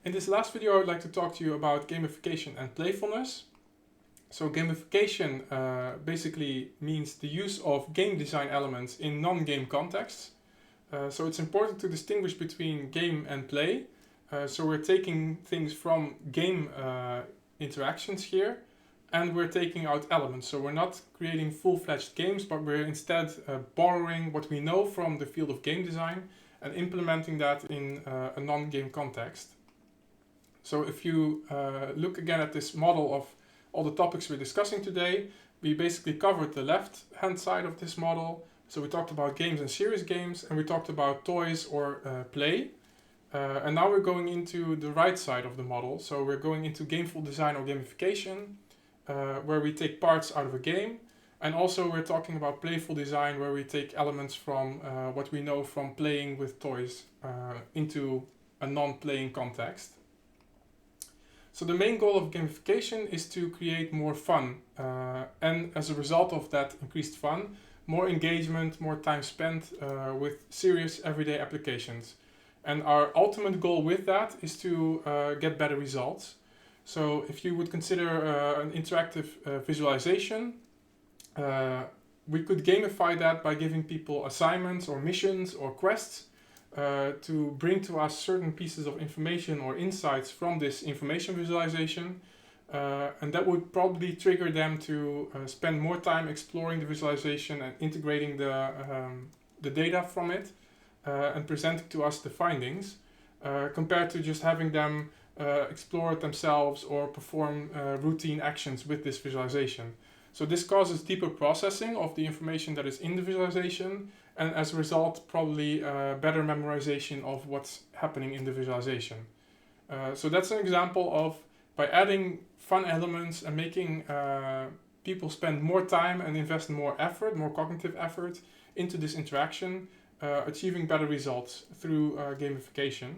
In this last video, I would like to talk to you about gamification and playfulness. So gamification basically means the use of game design elements in non-game contexts. So it's important to distinguish between game and play. So we're taking things from game interactions here, and we're taking out elements. So we're not creating full-fledged games, but we're instead borrowing what we know from the field of game design and implementing that in a non-game context. So if you look again at this model of all the topics we're discussing today, we basically covered the left-hand side of this model. So we talked about games and serious games, and we talked about toys or play. And now we're going into the right side of the model. So we're going into gameful design or gamification, where we take parts out of a game. And also we're talking about playful design, where we take elements from what we know from playing with toys into a non-playing context. So the main goal of gamification is to create more fun, and as a result of that increased fun, more engagement, more time spent with serious everyday applications. And our ultimate goal with that is to get better results. So if you would consider an interactive visualization, we could gamify that by giving people assignments or missions or quests to bring to us certain pieces of information or insights from this information visualization, and that would probably trigger them to spend more time exploring the visualization and integrating the data from it and presenting to us the findings, compared to just having them explore it themselves or perform routine actions with this visualization. So this causes deeper processing of the information that is in the visualization, and as a result, probably better memorization of what's happening in the visualization. So that's an example of, by adding fun elements and making people spend more time and invest more effort, more cognitive effort into this interaction, achieving better results through gamification.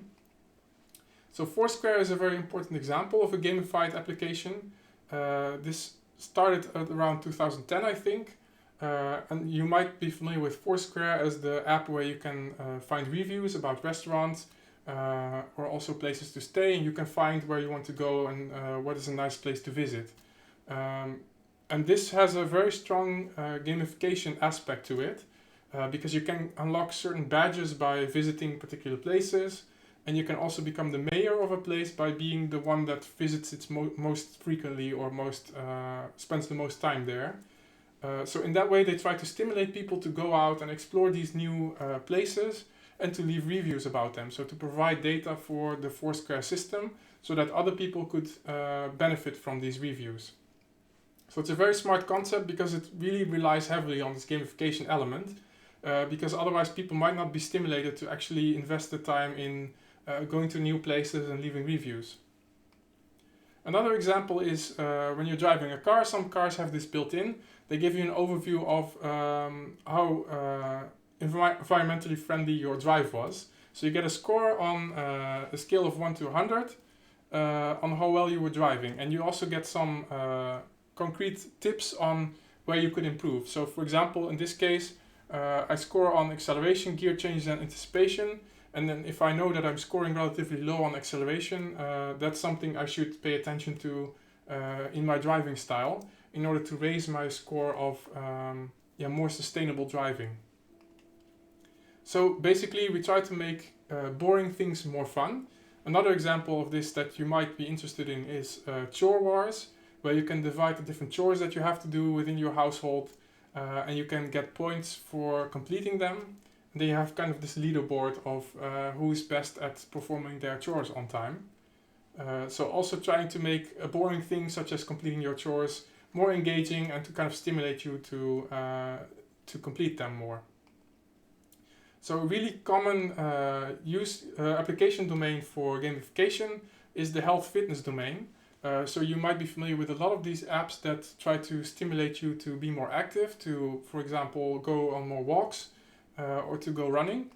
So Foursquare is a very important example of a gamified application. This started at around 2010, I think. And you might be familiar with Foursquare as the app where you can find reviews about restaurants or also places to stay, and you can find where you want to go and what is a nice place to visit. And this has a very strong gamification aspect to it, because you can unlock certain badges by visiting particular places, and you can also become the mayor of a place by being the one that visits it most frequently or spends the most time there. So in that way, they try to stimulate people to go out and explore these new places and to leave reviews about them. So to provide data for the Foursquare system so that other people could benefit from these reviews. So it's a very smart concept because it really relies heavily on this gamification element, because otherwise people might not be stimulated to actually invest the time in going to new places and leaving reviews. Another example is when you're driving a car. Some cars have this built in. They give you an overview of how environmentally friendly your drive was. So you get a score on a scale of 1 to 100 on how well you were driving. And you also get some concrete tips on where you could improve. So for example, in this case, I score on acceleration, gear changes and anticipation. And then if I know that I'm scoring relatively low on acceleration, that's something I should pay attention to in my driving style in order to raise my score of more sustainable driving. So basically we try to make boring things more fun. Another example of this that you might be interested in is Chore Wars, where you can divide the different chores that you have to do within your household, and you can get points for completing them. They have kind of this leaderboard of who is best at performing their chores on time. So also trying to make a boring thing such as completing your chores more engaging and to kind of stimulate you to complete them more. So a really common application domain for gamification is the health fitness domain. So you might be familiar with a lot of these apps that try to stimulate you to be more active, to, for example, go on more walks, or to go running.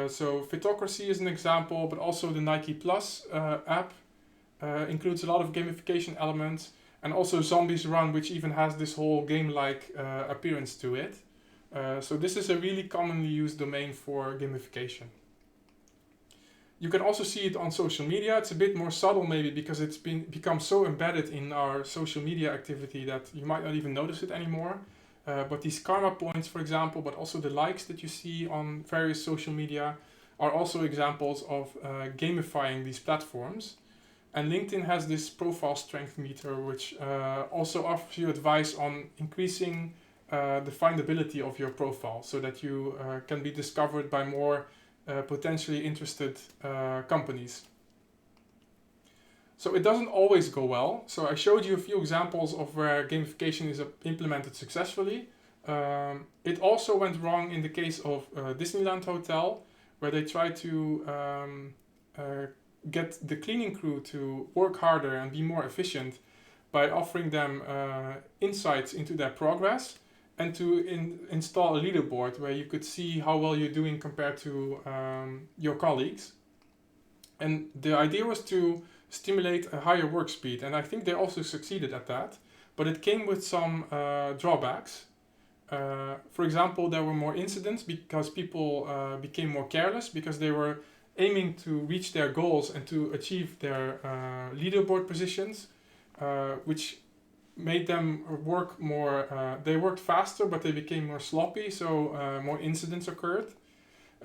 So Fitocracy is an example, but also the Nike Plus app includes a lot of gamification elements, and also Zombies Run, which even has this whole game-like appearance to it. So this is a really commonly used domain for gamification. You can also see it on social media. It's a bit more subtle maybe because it's become so embedded in our social media activity that you might not even notice it anymore. But these karma points, for example, but also the likes that you see on various social media are also examples of gamifying these platforms. And LinkedIn has this profile strength meter, which also offers you advice on increasing the findability of your profile so that you can be discovered by more potentially interested companies. So it doesn't always go well. So I showed you a few examples of where gamification is implemented successfully. It also went wrong in the case of Disneyland Hotel, where they tried to get the cleaning crew to work harder and be more efficient by offering them insights into their progress and to install a leaderboard where you could see how well you're doing compared to your colleagues. And the idea was to stimulate a higher work speed, and I think they also succeeded at that, but it came with some drawbacks. For example, there were more incidents because people became more careless because they were aiming to reach their goals and to achieve their leaderboard positions, which made them work more, they worked faster, but they became more sloppy, so more incidents occurred.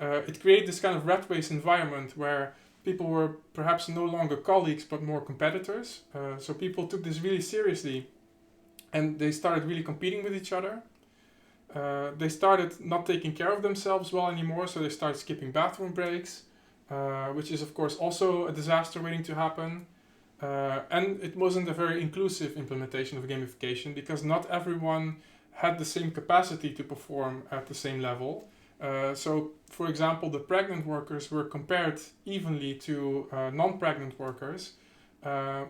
It created this kind of rat race environment where people were perhaps no longer colleagues, but more competitors. So people took this really seriously and they started really competing with each other. They started not taking care of themselves well anymore, so they started skipping bathroom breaks, which is of course also a disaster waiting to happen. And it wasn't a very inclusive implementation of gamification because not everyone had the same capacity to perform at the same level. So, for example, the pregnant workers were compared evenly to non-pregnant workers,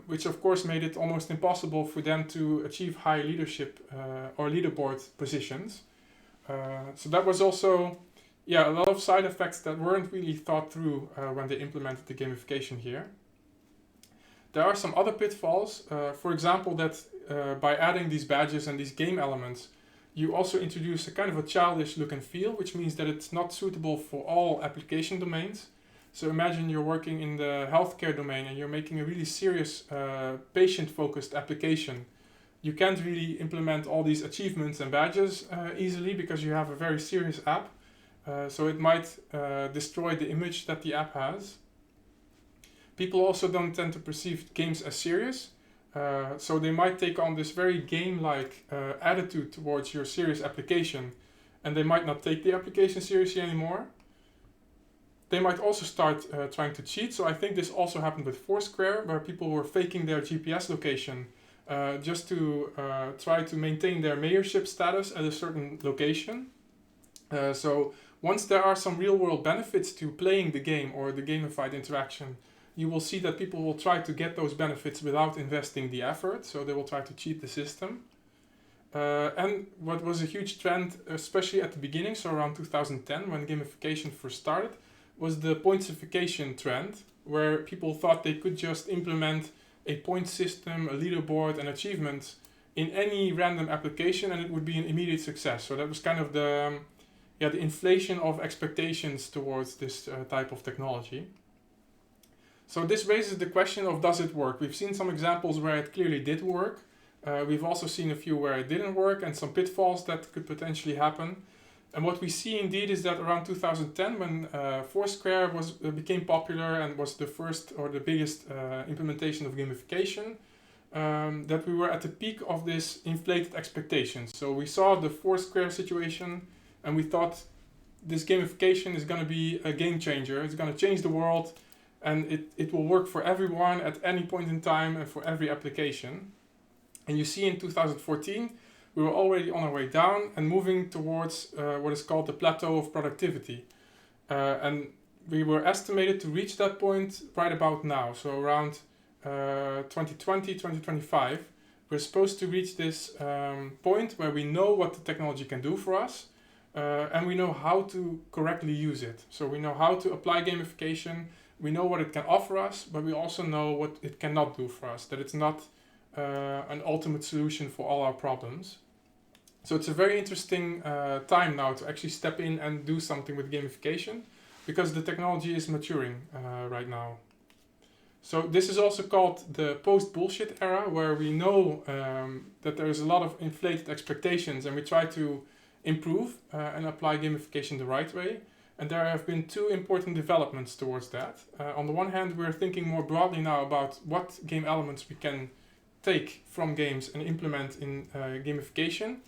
which of course made it almost impossible for them to achieve high leadership or leaderboard positions. So that was also, a lot of side effects that weren't really thought through when they implemented the gamification here. There are some other pitfalls, for example, that by adding these badges and these game elements, you also introduce a kind of a childish look and feel, which means that it's not suitable for all application domains. So imagine you're working in the healthcare domain and you're making a really serious patient-focused application. You can't really implement all these achievements and badges easily because you have a very serious app. So it might destroy the image that the app has. People also don't tend to perceive games as serious. So they might take on this very game-like attitude towards your serious application, and they might not take the application seriously anymore. They might also start trying to cheat. So I think this also happened with Foursquare, where people were faking their GPS location just to try to maintain their mayorship status at a certain location. So once there are some real-world benefits to playing the game or the gamified interaction, you will see that people will try to get those benefits without investing the effort, so they will try to cheat the system. And what was a huge trend, especially at the beginning, so around 2010, when gamification first started, was the pointsification trend, where people thought they could just implement a point system, a leaderboard, and achievements in any random application, and it would be an immediate success. So that was kind of the inflation of expectations towards this type of technology. So this raises the question of, does it work? We've seen some examples where it clearly did work. We've also seen a few where it didn't work and some pitfalls that could potentially happen. And what we see indeed is that around 2010, when Foursquare became popular and was the first or the biggest implementation of gamification, that we were at the peak of this inflated expectations. So we saw the Foursquare situation and we thought this gamification is going to be a game changer. It's going to change the world. And it will work for everyone at any point in time and for every application. And you see in 2014, we were already on our way down and moving towards what is called the plateau of productivity. And we were estimated to reach that point right about now. So around 2020, 2025, we're supposed to reach this point where we know what the technology can do for us. And we know how to correctly use it. So we know how to apply gamification. We know what it can offer us, but we also know what it cannot do for us, that it's not an ultimate solution for all our problems. So it's a very interesting time now to actually step in and do something with gamification. because the technology is maturing right now. So this is also called the post-bullshit era, where we know that there is a lot of inflated expectations and we try to improve and apply gamification the right way. And there have been two important developments towards that. On the one hand, we're thinking more broadly now about what game elements we can take from games and implement in gamification.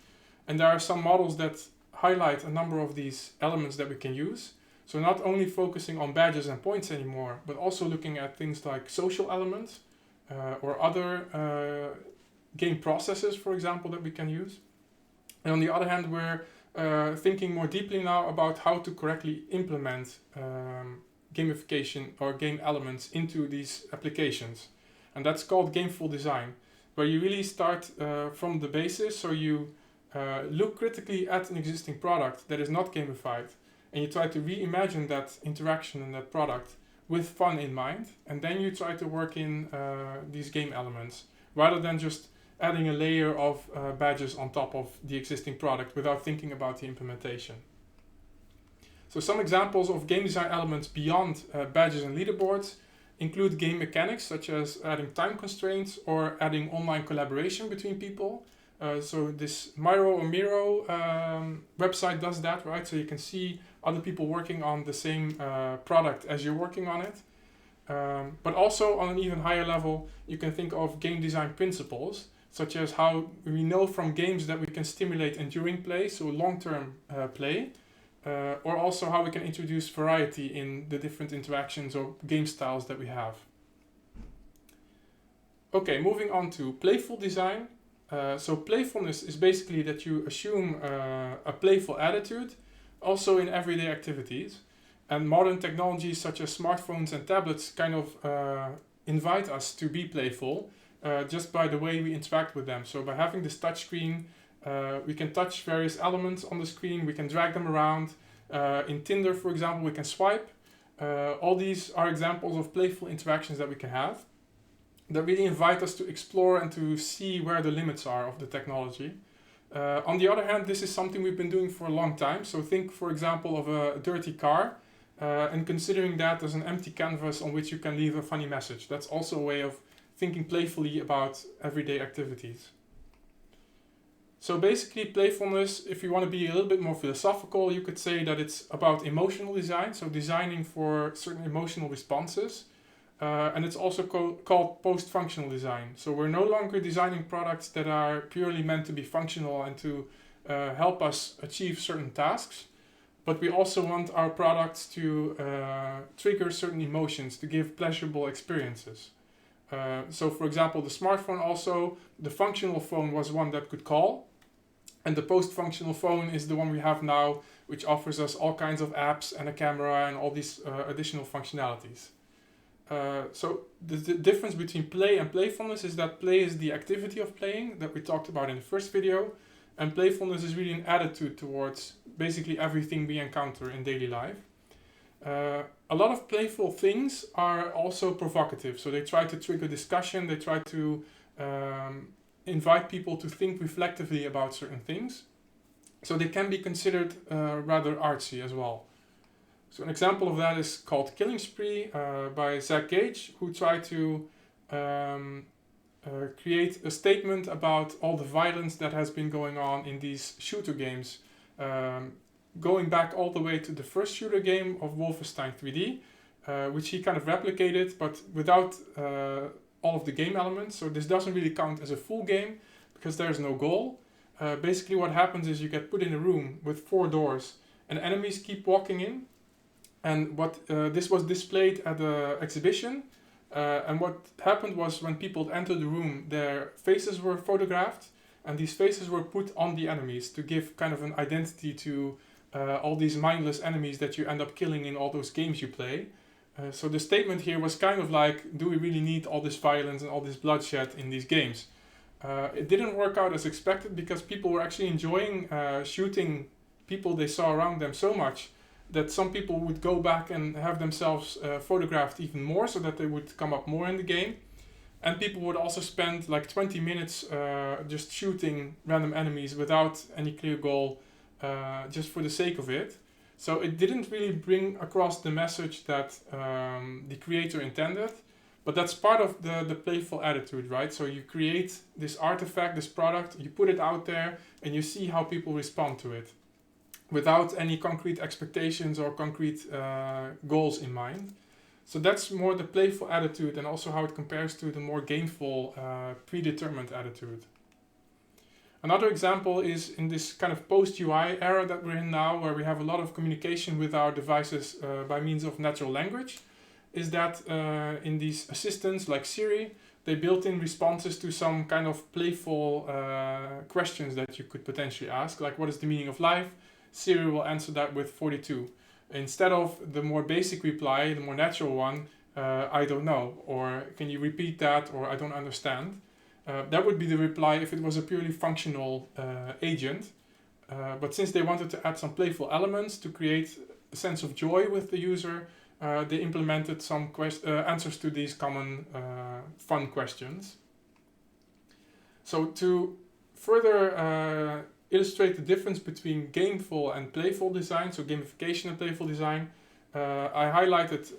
And there are some models that highlight a number of these elements that we can use. So not only focusing on badges and points anymore, but also looking at things like social elements or other game processes, for example, that we can use. And on the other hand, we're thinking more deeply now about how to correctly implement gamification or game elements into these applications. And that's called gameful design, where you really start from the basis. So you look critically at an existing product that is not gamified, and you try to reimagine that interaction and that product with fun in mind, and then you try to work in these game elements, rather than just adding a layer of badges on top of the existing product without thinking about the implementation. So some examples of game design elements beyond badges and leaderboards include game mechanics, such as adding time constraints or adding online collaboration between people. So this Miro or Miro website does that, right? So you can see other people working on the same product as you're working on it. But also on an even higher level, you can think of game design principles, such as how we know from games that we can stimulate enduring play, so long-term play, or also how we can introduce variety in the different interactions or game styles that we have. Okay, moving on to playful design. So playfulness is basically that you assume a playful attitude, also in everyday activities. And modern technologies such as smartphones and tablets kind of invite us to be playful just by the way we interact with them. So by having this touch screen, we can touch various elements on the screen, we can drag them around. In Tinder, for example, we can swipe. All these are examples of playful interactions that we can have, that really invite us to explore and to see where the limits are of the technology. On the other hand, this is something we've been doing for a long time. So think, for example, of a dirty car and considering that as an empty canvas on which you can leave a funny message. That's also a way of thinking playfully about everyday activities. So basically, playfulness, if you want to be a little bit more philosophical, you could say that it's about emotional design, so designing for certain emotional responses. And it's also called post-functional design. So we're no longer designing products that are purely meant to be functional and to help us achieve certain tasks, but we also want our products to trigger certain emotions, to give pleasurable experiences. So for example, the smartphone also, the functional phone was one that could call, and the post-functional phone is the one we have now, which offers us all kinds of apps and a camera and all these additional functionalities. So the difference between play and playfulness is that play is the activity of playing that we talked about in the first video, and playfulness is really an attitude towards basically everything we encounter in daily life. A lot of playful things are also provocative, so they try to trigger discussion, they try to invite people to think reflectively about certain things, so they can be considered rather artsy as well. So an example of that is called Killing Spree by Zach Gage, who tried to create a statement about all the violence that has been going on in these shooter games, going back all the way to the first shooter game of Wolfenstein 3D, which he kind of replicated, but without all of the game elements. So this doesn't really count as a full game because there's no goal. Basically what happens is you get put in a room with 4 doors and enemies keep walking in. And what this was displayed at the exhibition, and what happened was when people entered the room, their faces were photographed, and these faces were put on the enemies to give kind of an identity to all these mindless enemies that you end up killing in all those games you play. So the statement here was kind of like, do we really need all this violence and all this bloodshed in these games? It didn't work out as expected because people were actually enjoying shooting people they saw around them so much that some people would go back and have themselves photographed even more so that they would come up more in the game. And people would also spend like 20 minutes just shooting random enemies without any clear goal, just for the sake of it. So it didn't really bring across the message that the creator intended, but that's part of the playful attitude, right? So you create this artifact, this product, you put it out there, and you see how people respond to it without any concrete expectations or concrete goals in mind. So that's more the playful attitude, and also how it compares to the more gameful, predetermined attitude. Another example is in this kind of post-UI era that we're in now, where we have a lot of communication with our devices by means of natural language, is that in these assistants like Siri, they built in responses to some kind of playful questions that you could potentially ask, like what is the meaning of life? Siri will answer that with 42. Instead of the more basic reply, the more natural one, I don't know, or can you repeat that, or I don't understand. That would be the reply if it was a purely functional agent. But since they wanted to add some playful elements to create a sense of joy with the user, they implemented some answers to these common fun questions. So to further illustrate the difference between gameful and playful design, so gamification and playful design, I highlighted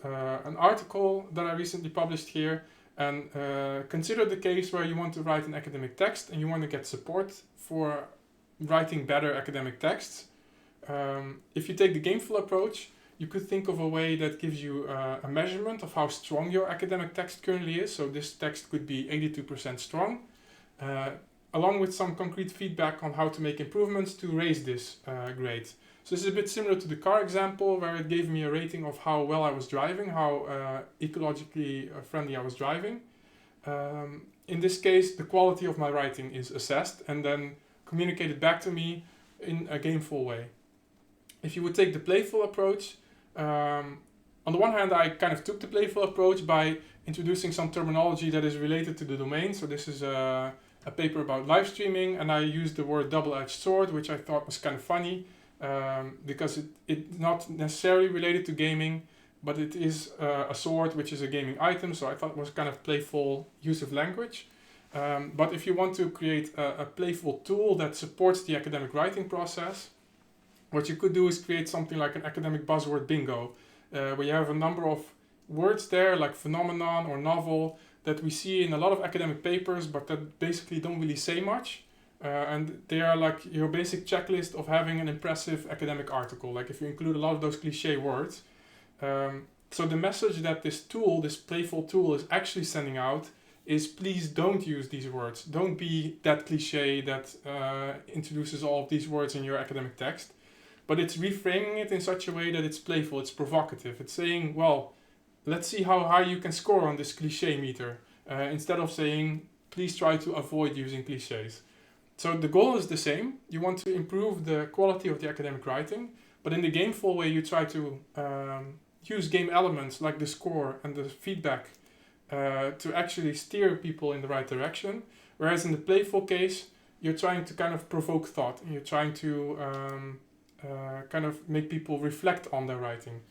an article that I recently published here, and consider the case where you want to write an academic text and you want to get support for writing better academic texts. If you take the gameful approach, you could think of a way that gives you a measurement of how strong your academic text currently is. So this text could be 82% strong, along with some concrete feedback on how to make improvements to raise this grade. So this is a bit similar to the car example, where it gave me a rating of how well I was driving, how ecologically friendly I was driving. In this case, the quality of my writing is assessed and then communicated back to me in a gameful way. If you would take the playful approach, on the one hand, I kind of took the playful approach by introducing some terminology that is related to the domain. So this is a paper about live streaming, and I used the word double-edged sword, which I thought was kind of funny, because it's not necessarily related to gaming, but it is a sword, which is a gaming item, so I thought it was kind of playful use of language. But if you want to create a playful tool that supports the academic writing process, what you could do is create something like an academic buzzword bingo, where you have a number of words there, like phenomenon or novel, that we see in a lot of academic papers, but that basically don't really say much. And they are like your basic checklist of having an impressive academic article, like if you include a lot of those cliche words. So the message that this tool, this playful tool, is actually sending out is, please don't use these words. Don't be that cliche that introduces all of these words in your academic text. But it's reframing it in such a way that it's playful, it's provocative. It's saying, well, let's see how high you can score on this cliche meter, instead of saying, please try to avoid using cliches. So the goal is the same. You want to improve the quality of the academic writing, but in the gameful way, you try to use game elements like the score and the feedback to actually steer people in the right direction. Whereas in the playful case, you're trying to kind of provoke thought, and you're trying to kind of make people reflect on their writing.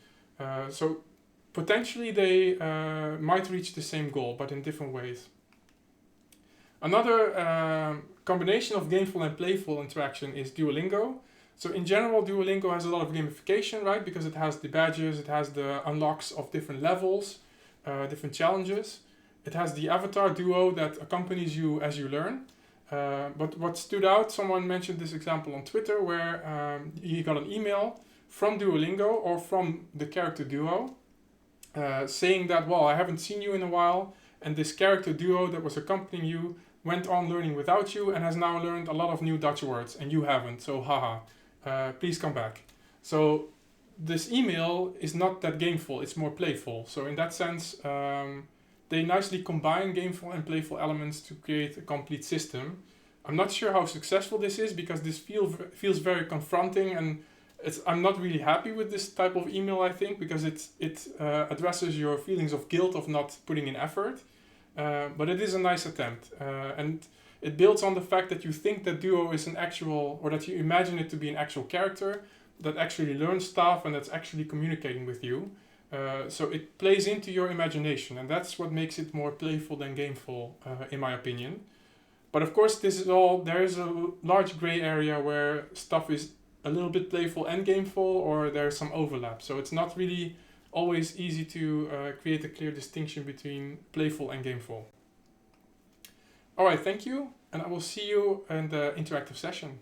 So potentially they might reach the same goal, but in different ways. Another combination of gameful and playful interaction is Duolingo. So in general, Duolingo has a lot of gamification, right? Because it has the badges, it has the unlocks of different levels, different challenges. It has the avatar duo that accompanies you as you learn. But what stood out, someone mentioned this example on Twitter, where he got an email from Duolingo or from the character duo saying that, well, I haven't seen you in a while, and this character duo that was accompanying you went on learning without you and has now learned a lot of new Dutch words, and you haven't, so haha, please come back. So this email is not that gameful, it's more playful. So in that sense, they nicely combine gameful and playful elements to create a complete system. I'm not sure how successful this is, because this feels very confronting, and I'm not really happy with this type of email, I think, because it addresses your feelings of guilt of not putting in effort. But it is a nice attempt, and it builds on the fact that you think that Duo is an actual, or that you imagine it to be an actual character that actually learns stuff and that's actually communicating with you. So it plays into your imagination, and that's what makes it more playful than gameful, in my opinion. But of course, there is a large gray area where stuff is a little bit playful and gameful, or there's some overlap. So it's not really always easy to create a clear distinction between playful and gameful. Alright, thank you, and I will see you in the interactive session.